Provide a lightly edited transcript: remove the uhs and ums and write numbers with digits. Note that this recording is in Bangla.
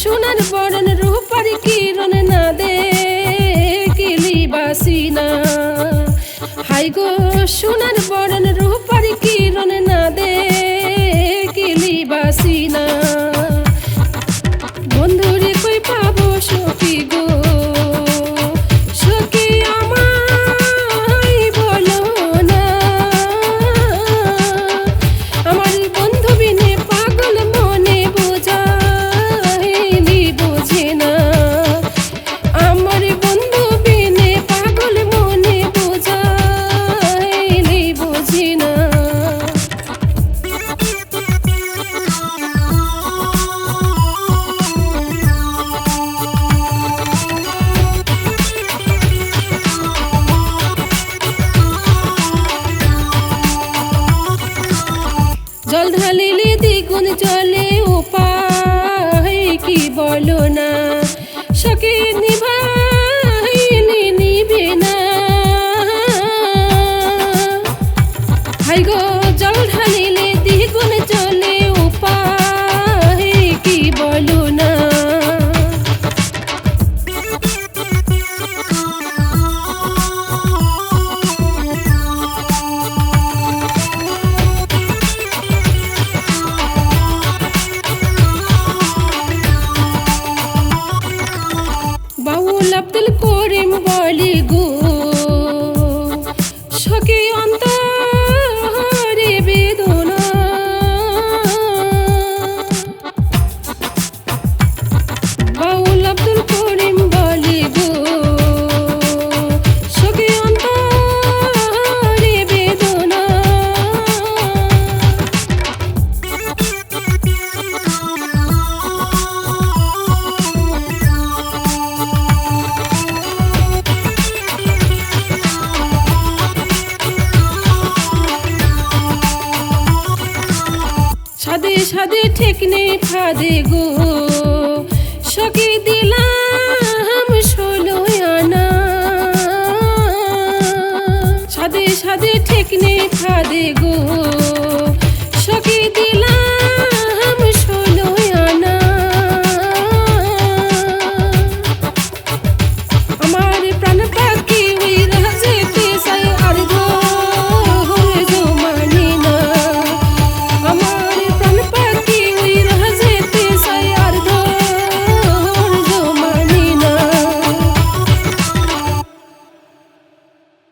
সোনার বরণ রূপার কিরণ না দেখিলি বাসি না। হাই গো সোনার বরণ রূপার কিরণ না দেখিলি বাসি না। বন্ধুরে কই পাবো সখী গো, সখী আমায় বলো না। আমার বন্ধু বিনে পাগল মনে বোঝাইলি বোঝে না। আমার বন্ধু বিনে পাগল মনে বোঝাইলি বোঝে না। জল ঢালিলে দ্বিগুণ জলে উপায় কি বলো না। সখী নিভাইলে নিবে না। হাই গো জল ঢালিলে দ্বিগুণ জলে উপায় কি বলো না। বাউল আব্দুল করিম বলি গো, সখী অন্তরে বেদনা। বাউল আব্দুল করিম বলি গো, সখী অন্তরে বেদনা। সাদে সাদে ঠিক নেই ফাদে গো, সখী দিলাম 16 আনা। সাদে সাদে ঠিক নেই ফাদে গো,